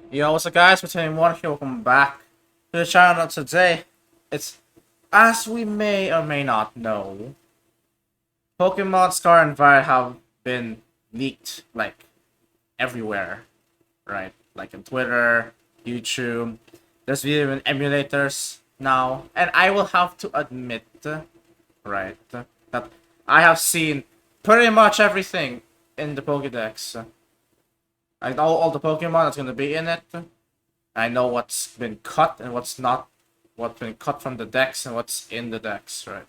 Yo, what's up guys, between one here, welcome back to the channel today. It's, as we may or may not know, Pokemon Scarlet and Violet have been leaked, like, everywhere, right? Like in Twitter, YouTube, there's even emulators now, and I will have to admit, right, that I have seen pretty much everything in the Pokédex. I know all the Pokemon that's gonna be in it. I know what's been cut and what's not, what's been cut from the decks and what's in the decks, right?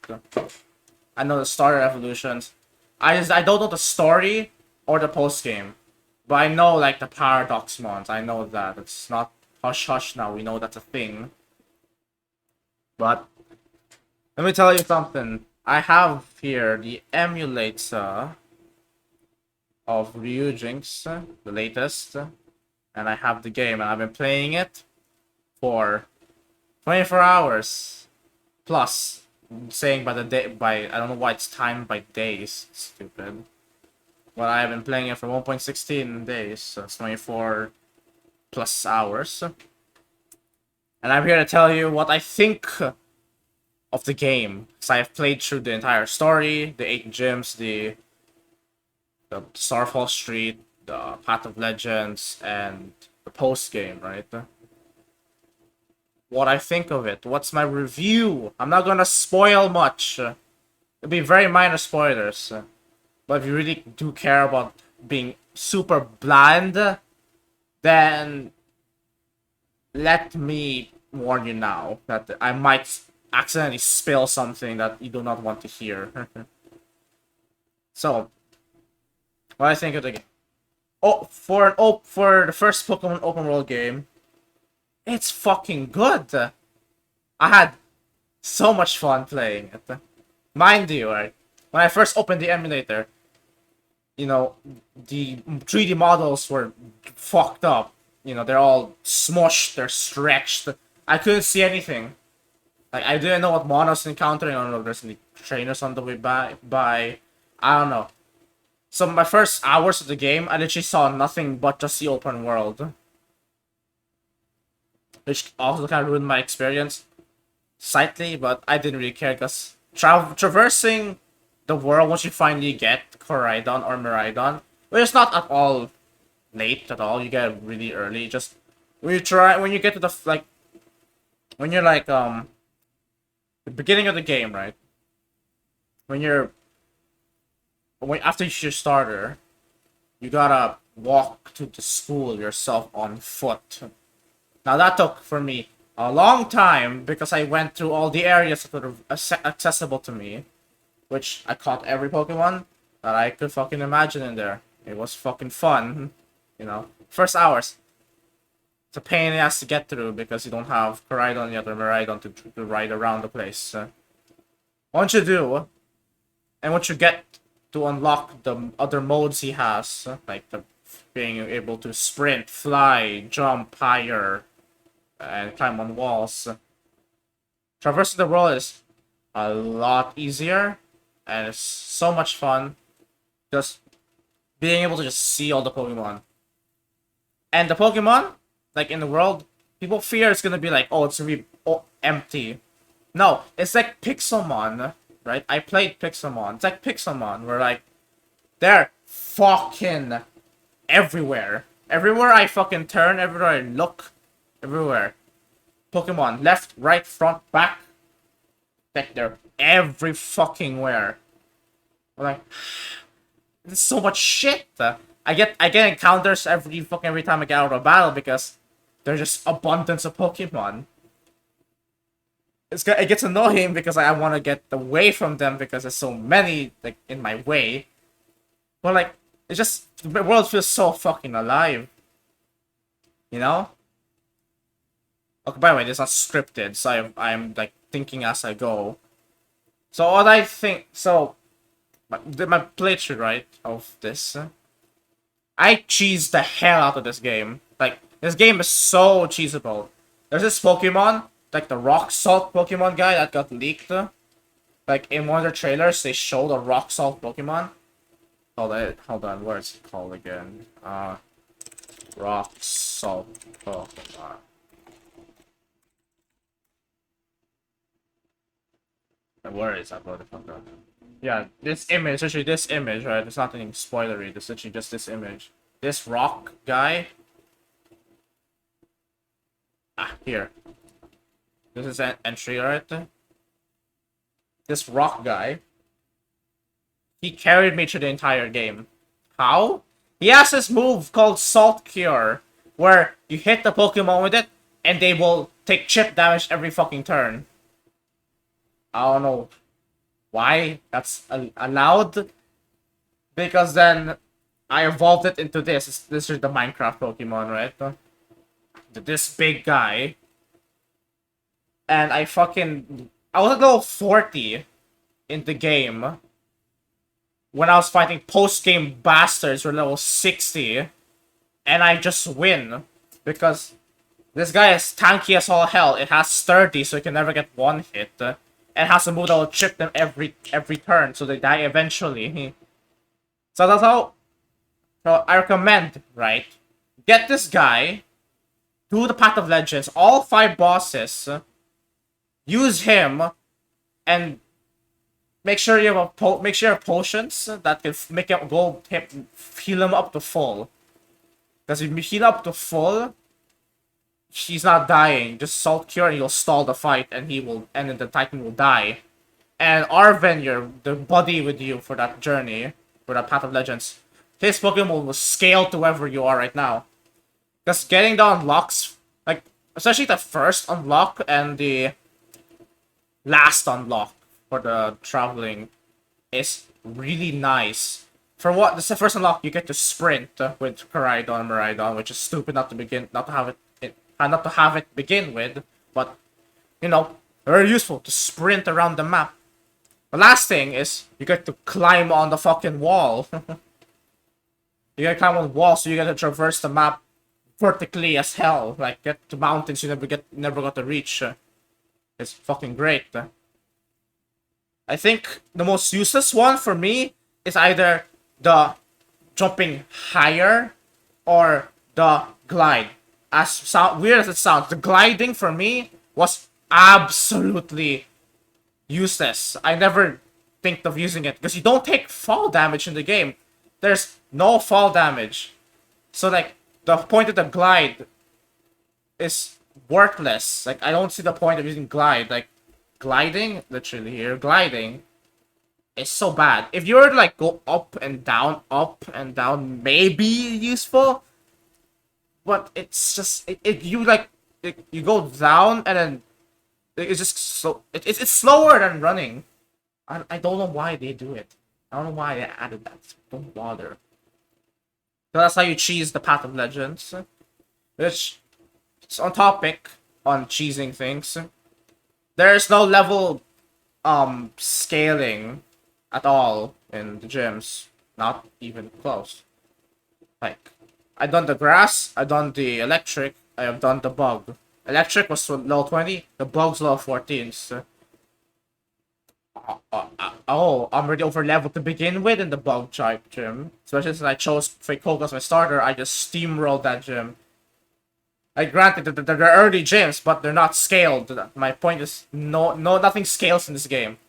I know the starter evolutions. I don't know the story or the post game, but I know like the paradox mons. I know that it's not hush hush now. We know that's a thing. But let me tell you something. I have here the emulator of Ryujinx, the latest, and I have the game, and I've been playing it for 24 hours plus, saying by the day, by I don't know why it's timed by days, stupid. But I have been playing it for 1.16 days, so it's 24 plus hours. And I'm here to tell you what I think of the game, because I have played through the entire story, the 8 gyms, the Starfall Street, the Path of Legends, and the post game, right? What I think of it. What's my review? I'm not gonna spoil much. It'll be very minor spoilers. But if you really do care about being super bland, then let me warn you now that I might accidentally spill something that you do not want to hear. So, what I think of the game. For the first Pokemon open world game, it's fucking good. I had so much fun playing it. Mind you, right? When I first opened the emulator, you know, the 3D models were fucked up. You know, they're all smushed, they're stretched. I couldn't see anything. Like, I didn't know what mon I was encountering. I don't know if there's any trainers on the way by. I don't know. So my first hours of the game, I literally saw nothing but just the open world. Which also kind of ruined my experience slightly, but I didn't really care because traversing the world once you finally get Koraidon or Miraidon, well, it's not at all late at all. You get it really early. Just when you get to the when you're like the beginning of the game, right? When you're after your starter, you gotta walk to the school yourself on foot. Now that took for me a long time because I went through all the areas that were accessible to me, which I caught every Pokemon that I could fucking imagine in there. It was fucking fun, you know. First hours, it's a pain in the ass to get through because you don't have Koraidon yet or Miraidon to ride around the place. Once you do, and once you get to unlock the other modes he has, like the being able to sprint, fly, jump higher, and climb on walls. Traversing the world is a lot easier, and it's so much fun. Just being able to just see all the Pokemon. And the Pokemon, like in the world, people fear it's gonna be like, oh, it's gonna be empty. No, it's like Pixelmon, right? I played Pixelmon. It's like Pixelmon, where like, they're fucking everywhere. Everywhere I fucking turn, everywhere I look, everywhere. Pokemon, left, right, front, back. Like, they're every fucking where. Like, there's so much shit. I get encounters every time I get out of a battle because there's just abundance of Pokemon. It gets annoying because I want to get away from them because there's so many like in my way. But like, it's just the world feels so fucking alive. You know? Okay, by the way, this is not scripted, so I'm like thinking as I go. So what I think, so my playthrough, right, of this, I cheesed the hell out of this game. Like, this game is so cheesable. There's this Pokemon, like the Rock Salt Pokemon guy that got leaked. Like, in one of their trailers, they showed a Rock Salt Pokemon. Hold on, what is it called again? Rock salt Pokemon. Where is that motherfucker? Yeah, this image, actually this image, right? It's not anything spoilery, it's actually just this image. This rock guy. Ah, here. This is an entry, right? This rock guy. He carried me through the entire game. How? He has this move called Salt Cure, where you hit the Pokemon with it, and they will take chip damage every fucking turn. I don't know why that's allowed, because then I evolved it into this. This is the Minecraft Pokemon, right? This big guy. And I was at level 40 in the game when I was fighting post-game bastards who were level 60, and I just win because this guy is tanky as all hell. It has 30, so it can never get one hit. And has a move that will chip them every turn, so they die eventually. So that's how. So I recommend, right? Get this guy, do the Path of Legends, all 5 bosses, use him, and make sure you have potions that can make him heal him up to full. Because if you heal up to full, he's not dying. Just Salt Cure and you'll stall the fight, and then the Titan will die. And Arven, the buddy with you for that journey, for that Path of Legends, his Pokemon will scale to wherever you are right now. Because getting the unlocks, like, especially the first unlock and the last unlock for the traveling, is really nice. For what? This is the first unlock, you get to sprint with Koraidon and Miraidon, which is stupid not to have it begin with, but you know, very useful to sprint around the map. The last thing is you get to climb on the fucking wall. You get to climb on the wall, so you get to traverse the map vertically as hell, like get to mountains you never got to reach. It's fucking great. I think the most useless one for me is either the jumping higher or the glide. As weird as it sounds, the gliding for me was absolutely useless. I never think of using it because you don't take fall damage in the game. There's no fall damage. So like the point of the glide is worthless. Like I don't see the point of using glide. Like gliding, literally here, gliding is so bad. If you were to like go up and down, maybe useful. But it's just you go down and then it's just so it's slower than running. I don't know why they do it. I don't know why they added that. Don't bother. So that's how you cheese the Path of Legends, which it's on topic on cheesing things. There's no level scaling at all in the gyms. Not even close. Like I've done the grass, I've done the electric, I have done the bug. Electric was level 20, the bug's level 14. So I'm already over leveled to begin with in the bug type gym. Especially since I chose Fuecoco as my starter, I just steamrolled that gym. Like granted, they're early gyms, but they're not scaled. My point is, nothing scales in this game.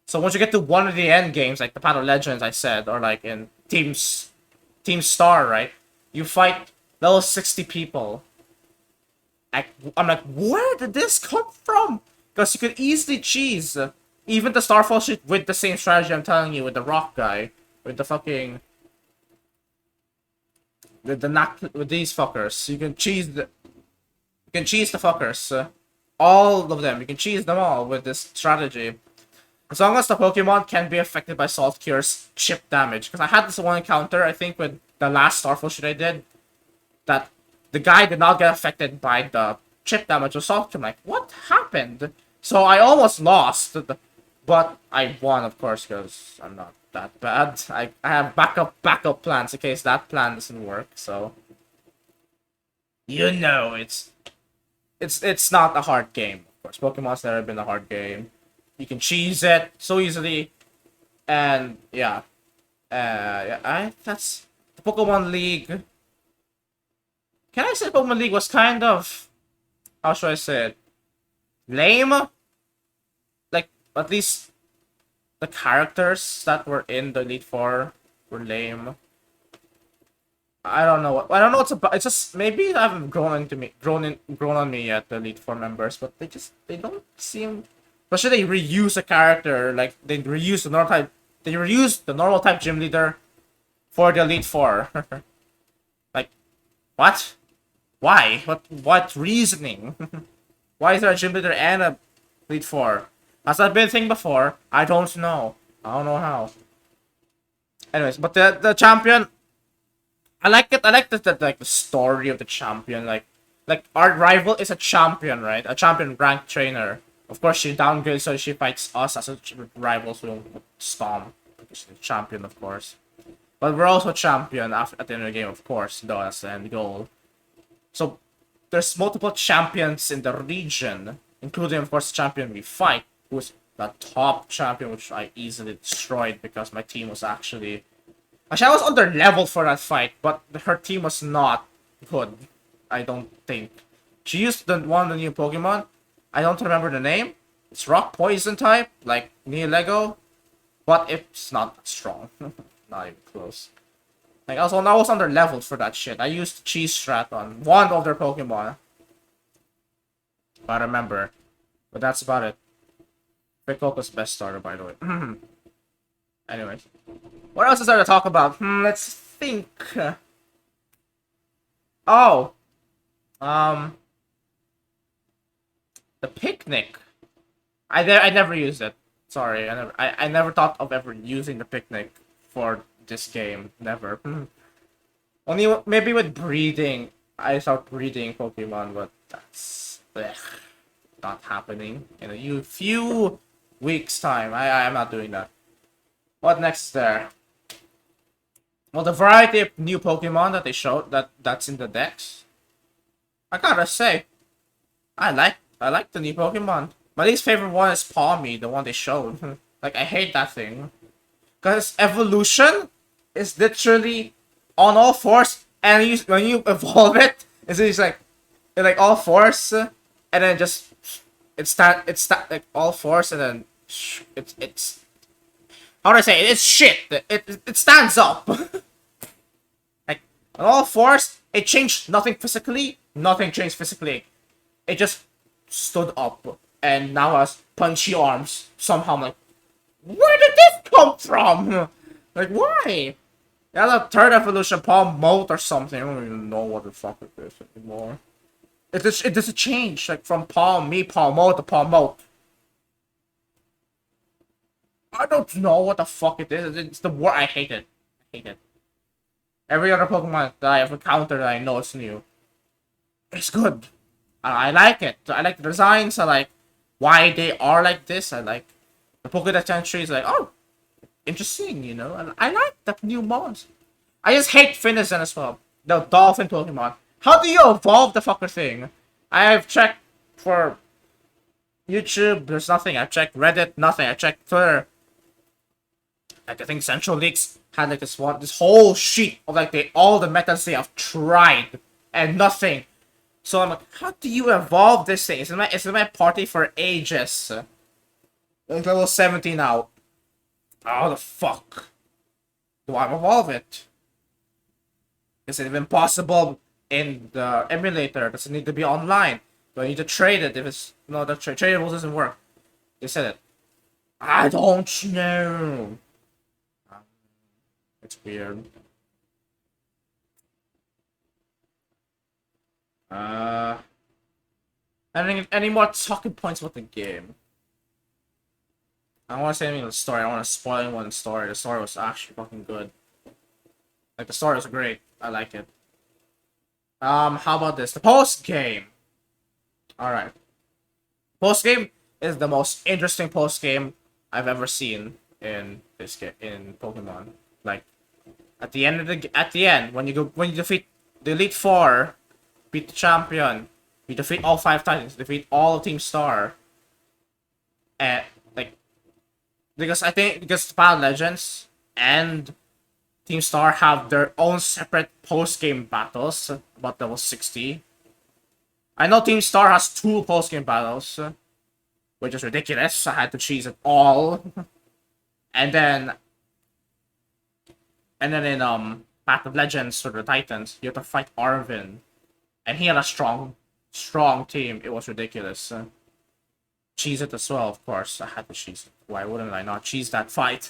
So once you get to one of the end games, like the Path of Legends I said, or like in Team Star, right? You fight level 60 people. I'm like, where did this come from? Because you could easily cheese even the Starfall shit with the same strategy I'm telling you with the rock guy, with the fucking with these fuckers. You can cheese the fuckers, all of them. You can cheese them all with this strategy. As long as the Pokemon can be affected by Salt Cure's chip damage. Because I had this one encounter, I think, with the last Starfall shit I did, that the guy did not get affected by the chip damage of Salt Cure. I'm like, what happened? So I almost lost, but I won, of course, because I'm not that bad. I have backup plans in case that plan doesn't work. So you know, it's not a hard game. Of course, Pokemon's never been a hard game. You can cheese it so easily, and yeah, that's the Pokemon League. can I say Pokemon League was kind of, how should I say it, lame? Like, at least the characters that were in the Elite Four were lame. I don't know what, I don't know what's about. It's just maybe they haven't grown on me yet, the Elite Four members, but they don't seem. Especially they reuse a character, like they reuse the normal type gym leader for the Elite Four. Like, what? Why? What reasoning? Why is there a gym leader and a Elite Four? Has that been a thing before? I don't know. I don't know how. Anyways, but the champion, I like it. I like the story of the champion. Like our rival is a champion, right? A champion ranked trainer. Of course, she downgrades so she fights us as a rival, so Storm, because she's the champion, of course. But we're also champion after at the end of the game, of course. Though that's the end goal. So there's multiple champions in the region, including of course the champion we fight, who's the top champion, which I easily destroyed because my team was actually I was under leveled for that fight, but her team was not good. I don't think. She used one of the new Pokemon. I don't remember the name. It's rock poison type, like Neo Lego, but it's not that strong. Not even close. Like I was under leveled for that shit. I used Cheese Strat on one of their Pokemon. I remember. But that's about it. Pickle's best starter, by the way. Anyway. What else is there to talk about? Let's think. Oh. The picnic. I never used it. Sorry, I never thought of ever using the picnic for this game. Never. Only maybe with breeding. I start breeding Pokemon, but that's not happening in a few weeks time. I'm not doing that. What next is there? Well, the variety of new Pokemon that they showed that's in the decks. I gotta say, I like the new Pokemon. My least favorite one is Palmy, the one they showed. Like I hate that thing, cause evolution is literally on all fours, and when you evolve it, it's like all fours, and then just it's like all fours, and then it's how do I say it? It's shit. It stands up. Like on all fours, it changed nothing physically. Nothing changed physically. It just stood up and now has punchy arms. Somehow I'm like, where did this come from? Like why? Yeah, the third evolution, Palm Moat or something. I don't even know what the fuck it is anymore. It does a change, like from Palm Moat to Palm Moat. I don't know what the fuck it is. It's the word. I hate it. I hate it. Every other Pokemon that I have encountered that I know is new. It's good. I like it. I like the designs. I like why they are like this. I like the Pokédex entry is like, oh, interesting, you know. And I like the new mons. I just hate Finizen as well. The Dolphin Pokemon. How do you evolve the fucker thing? I have checked for YouTube. There's nothing. I checked Reddit. Nothing. I checked Twitter. Like I think Central Leaks had like this whole sheet of like all the methods they have tried and nothing. So I'm like, how do you evolve this thing? It's in my party for ages. Like level 70 now. How the fuck do I evolve it? Is it even possible in the emulator? Does it need to be online? Do I need to trade it if it's no the tradable doesn't work? They said it. I don't know. It's weird. Any more talking points about the game? I don't want to say anything about the story. I don't want to spoil anyone the story. The story was actually fucking good. Like the story was great. I like it. How about this? The post game. All right. Post game is the most interesting post game I've ever seen in this game in Pokemon. Like at the end when you defeat the Elite Four, beat the champion, you defeat all 5 Titans, defeat all of Team Star, and like because Battle Legends and Team Star have their own separate post-game battles, but level 60. I know Team Star has 2 post-game battles, which is ridiculous. I had to cheese it all. and then in Path of Legends for the Titans, you have to fight Arvin. And he had a strong team. It was ridiculous. Cheese it as well, of course. I had to cheese it. Why wouldn't I not cheese that fight?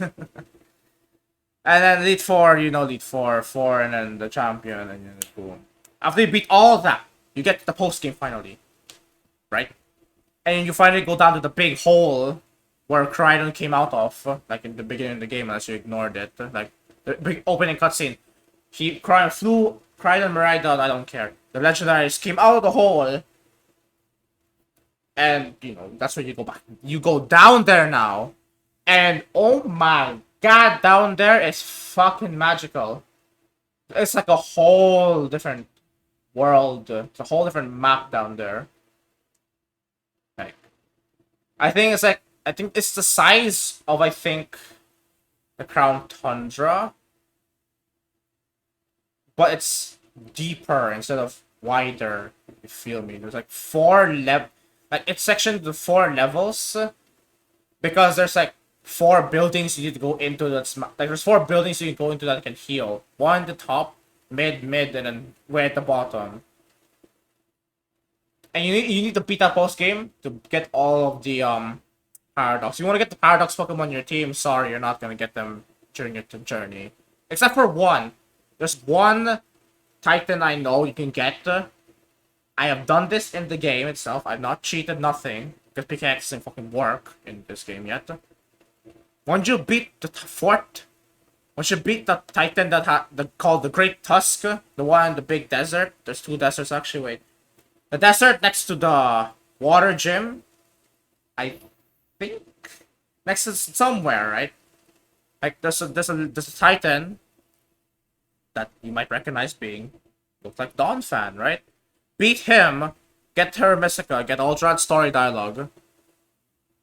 And then Elite Four, Elite Four, and then the champion, and then boom. After you beat all of that, you get to the post game finally, right? And you finally go down to the big hole where Crydon came out of, like in the beginning of the game, unless you ignored it. Like the big opening cutscene. Crydon flew, Crydon, Miraidon, I don't care. The legendaries came out of the hole. And, that's where you go back. You go down there now. And, oh my god, down there is fucking magical. It's like a whole different world. It's a whole different map down there. Like, I think it's the size of, the Crown Tundra. But it's deeper instead of wider, if you feel me. There's like 4 levels. Like, it's sectioned to 4 levels. Because there's like 4 buildings you need to go into that's like there's 4 buildings you can go into that can heal. 1 at the top, mid, and then way at the bottom. And you need to beat that post game to get all of the Paradox. You want to get the Paradox Pokemon on your team, sorry, you're not gonna get them during your journey. Except for one. There's one Titan I know you can get. I have done this in the game itself. I've not cheated nothing. Because pickaxe doesn't fucking work in this game yet. Once you beat the fort, once you beat the Titan called the Great Tusk, the one in the big desert. There's 2 deserts actually, wait. The desert next to the water gym. I think next to somewhere, right? Like there's a Titan that you might recognize being looks like Dawn fan, right? Beat him, get her Mystica, get Ultra story dialogue,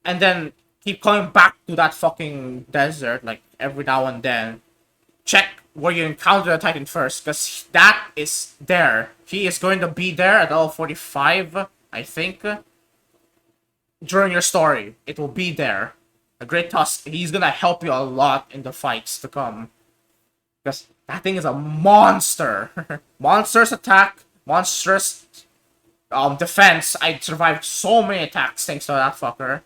and then keep coming back to that fucking desert like every now and then. Check where you encounter the Titan first, because that is there. He is going to be there at level 45, I think. During your story, it will be there. A Great Tusk, he's gonna help you a lot in the fights to come. Because that thing is a monster. Monstrous attack, monstrous defense. I survived so many attacks thanks to that fucker.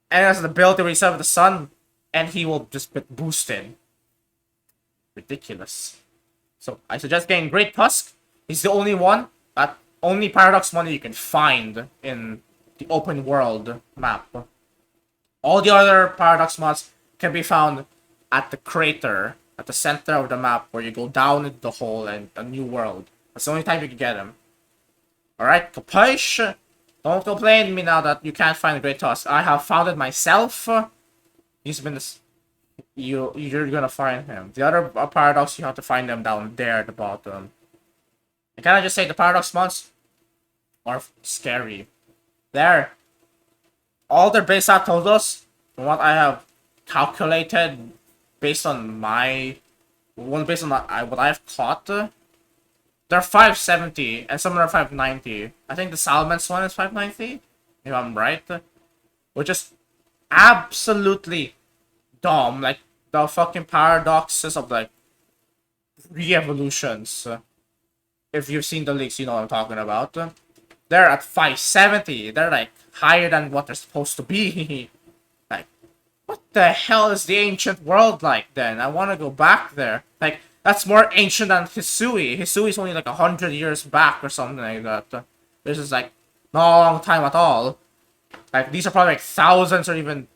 And it has the ability to reset with the sun, and he will just get boosted. Ridiculous. So I suggest getting Great Tusk. He's the only one, only Paradox money you can find in the open world map. All the other Paradox mods can be found at the crater, at the center of the map, where you go down into the hole and a new world. That's the only time you can get him. Alright, capiche? Don't complain to me now that you can't find a Great Tusk. I have found it myself. He's been this. You're gonna find him. The other Paradox, you have to find them down there at the bottom. And can I just say the Paradox mods are scary. There. All their base stat totals, from what I have calculated, based on what I've caught, they're 570, and some are 590. I think the Salamence one is 590, if I'm right. Which is absolutely dumb. Like, the fucking paradoxes of, like, re-evolutions. If you've seen the leaks, you know what I'm talking about. They're at 570. They're, like, higher than what they're supposed to be. Like, what the hell is the ancient world like, then? I want to go back there. Like, that's more ancient than Hisui. Hisui's only, like, 100 years back or something like that. This is, like, not a long time at all. Like, these are probably, like, thousands or even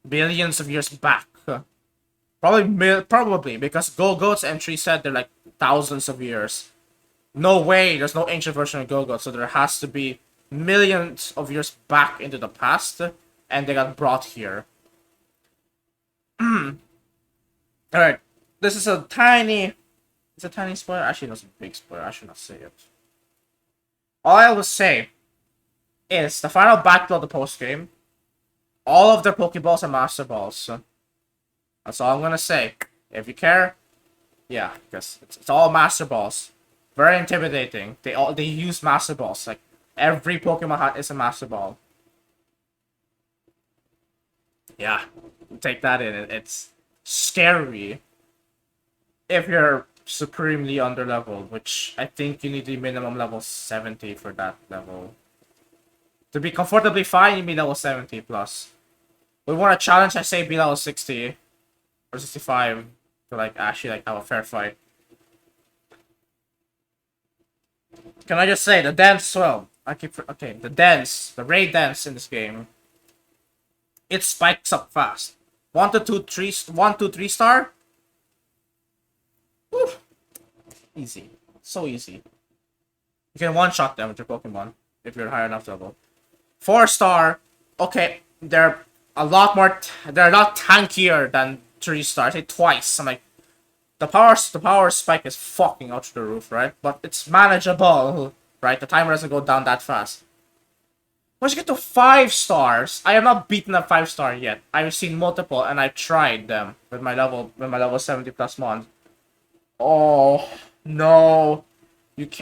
billions of years back. Probably, because Go-Goat's entry said they're, like, thousands of years. No way, there's no ancient version of Go-Goat, so there has to be millions of years back into the past, and they got brought here. Alright, this is a tiny spoiler. Actually, no, it's a big spoiler. I should not say it. All I will say is the final battle of the post-game, all of their Pokeballs are Master Balls. That's all I'm gonna say. If you care, yeah, because it's all Master Balls. Very intimidating. They use Master Balls. Like every Pokemon is a Master Ball. Yeah, take that in. It's scary if you're supremely under level, which I think you need the minimum level 70 for that level. To be comfortably fine, you need level 70 plus. We want a challenge, I say be level 60 or 65 to like actually like have a fair fight. Can I just say the dance? Well, okay. The raid dance in this game, it spikes up fast. 1 2 3 star. Woo. Easy, so easy. You can one shot them with your Pokemon if you're high enough level. 4 star. Okay, they're a lot more. They're a lot tankier than 3 star. I say twice. I'm like, the power spike is fucking out through the roof, right? But it's manageable, right? The timer doesn't go down that fast. Once you get to 5 stars, I have not beaten a 5 star yet. I've seen multiple and I've tried them with my level 70 plus mon. Oh no,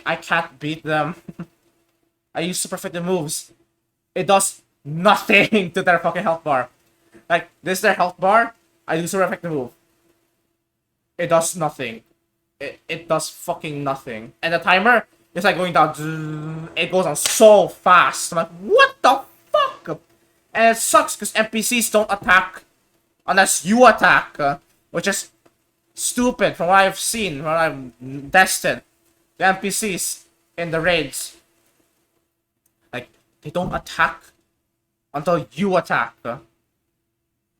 I can't beat them. I use super effective moves. It does nothing to their fucking health bar. Like this is their health bar. I do super effective move. It does nothing. It does fucking nothing. And the timer is like going down. It goes on so fast. I'm like, what the fuck? And it sucks because NPCs don't attack unless you attack, which is stupid from what I've seen, from what I've tested. The NPCs in the raids, like, they don't attack until you attack.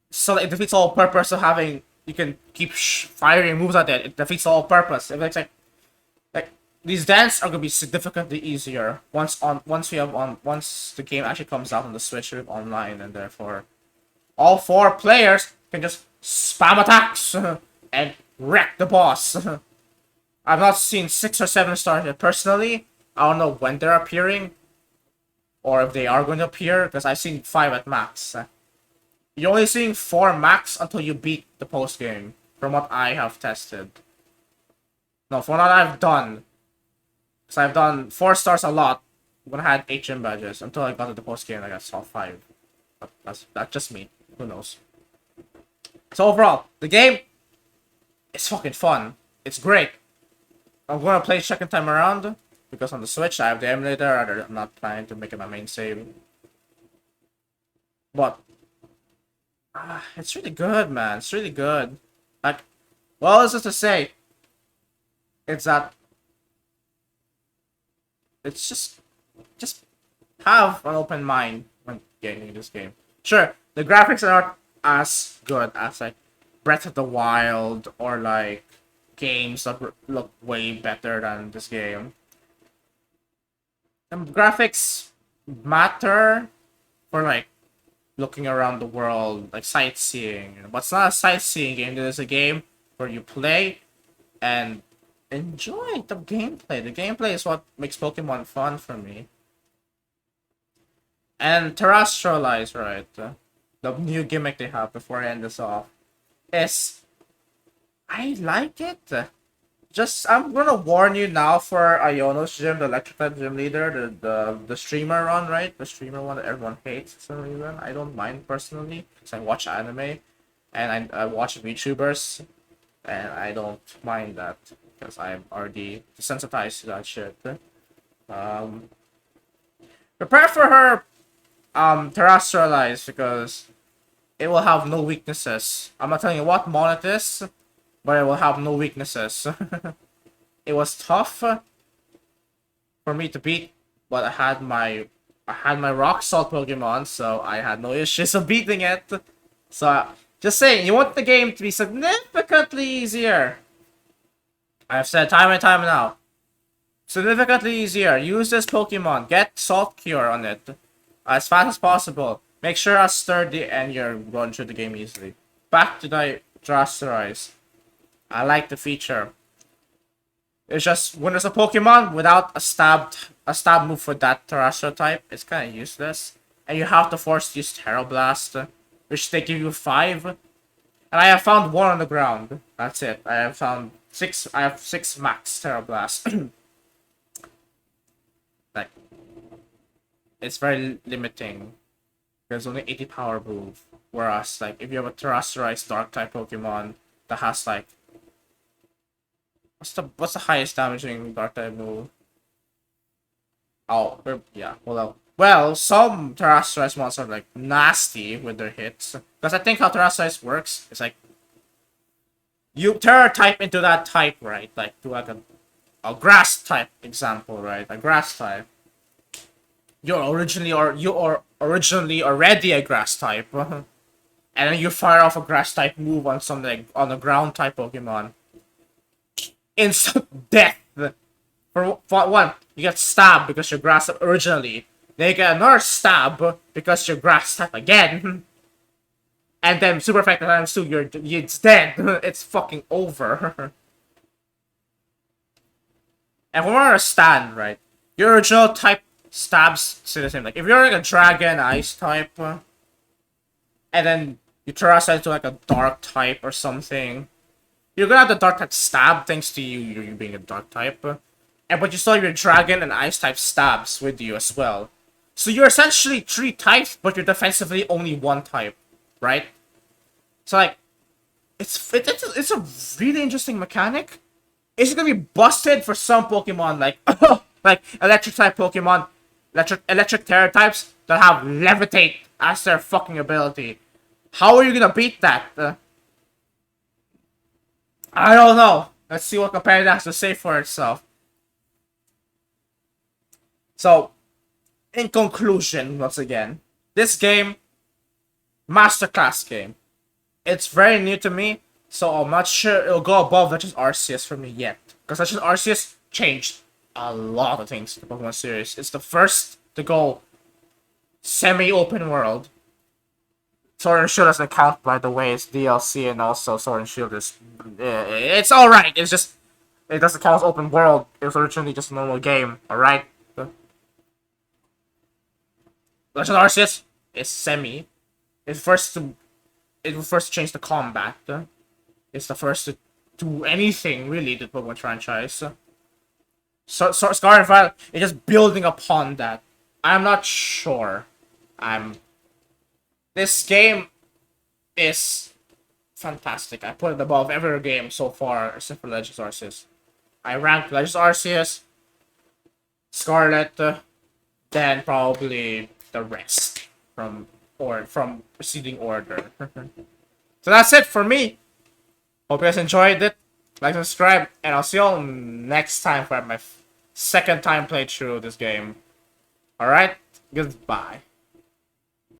So it defeats all purpose of having. You can keep firing moves at it. It defeats all purpose. It looks like these dance are gonna be significantly easier once the game actually comes out on the Switch with online, and therefore all 4 players can just spam attacks and wreck the boss. I've not seen 6 or 7 stars yet. Personally, I don't know when they're appearing or if they are going to appear because I've seen 5 at max. You're only seeing 4 max until you beat the post game, from what I have tested. No, from what I've done. Because I've done 4 stars a lot when I had HM badges until I got to the post game. I got saw 5. But that's just me. Who knows? So overall, the game is fucking fun. It's great. I'm gonna play second time around because on the Switch I have the emulator. I'm not planning to make it my main save. But it's really good, man. It's really good. Like, well, is this to say? It's that it's just have an open mind when getting this game. Sure, the graphics are not as good as like Breath of the Wild or like games that look way better than this game. The graphics matter for like looking around the world, like sightseeing. But it's not a sightseeing game. It is a game where you play and enjoy the gameplay. The gameplay is what makes Pokemon fun for me. And Terrestrialize, right? The new gimmick they have before I end this off is I like it. Just I'm gonna warn you now for Iono's gym, the electric type gym leader, the streamer one, right? The streamer one that everyone hates for some reason. I don't mind personally because I watch anime and I watch VTubers and I don't mind that because I'm already desensitized to that shit. Prepare for her Terrestrialize because it will have no weaknesses. I'm not telling you what mon it is, but it will have no weaknesses. It was tough for me to beat, but I had my rock salt Pokemon, so I had no issues of beating it. So just saying, you want the game to be significantly easier. I've said time and time now. Significantly easier. Use this Pokemon. Get Salt Cure on it as fast as possible. Make sure it's sturdy and you're going through the game easily. Back to the Terrestrialize. I like the feature. It's just when there's a Pokemon without a stab move for that Terrestrial type, it's kind of useless. And you have to force use Terra Blast, which they give you 5. And I have found one on the ground. That's it. I have found six. I have 6 max Terra Blast. Like, it's very limiting. There's only 80 power move. Whereas, like, if you have a terrestrialized dark type Pokemon that has like, what's the highest damaging dark type move? Oh, yeah. Well, some terrestrialized monsters are like nasty with their hits. Because I think how terrestrialized works is like you Terra type into that type, right? Like to like a grass type example, right? A grass type. You are originally already a grass type. And then you fire off a grass type move on something on a ground type Pokemon. Instant death. For one, you get stabbed because you're grass type originally. Then you get another stab because you're grass type again. And then super effective times 2, it's dead. It's fucking over. And from where I understand, right, your original type stabs stay the same. Like if you're like a dragon ice type, and then you terrestrialize to like a dark type or something, you're gonna have the dark type stab thanks to you being a dark type. And but you still have your dragon and ice type stabs with you as well. So you're essentially 3 types, but you're defensively only 1 type, right? So like, it's a really interesting mechanic. It's gonna be busted for some Pokemon like like electric type Pokemon, electric Terra types that have Levitate as their fucking ability. How are you gonna beat that? I don't know. Let's see what competitor has to say for itself. So, in conclusion, once again, this game, masterclass game. It's very new to me, so I'm not sure it'll go above Legends Arceus for me yet. Because Legends Arceus changed a lot of things in the Pokemon series. It's the first to go semi-open world. Sword and Shield doesn't count, by the way. It's DLC, and also Sword and Shield is... it's alright. It's just... It doesn't count as open world. It was originally just a normal game, alright? Legend Arceus is semi. It's first to... It will first change the combat. It's the first to do anything, really, the Pokemon franchise. So Scarlet and Violet is just building upon that. I'm not sure. This game is fantastic. I put it above every game so far, except for Legends Arceus. I ranked Legends Arceus, Scarlet, then probably the rest from preceding order. So that's it for me. Hope you guys enjoyed it. Like, subscribe, and I'll see you all next time for my second time playthrough of this game. Alright? Goodbye.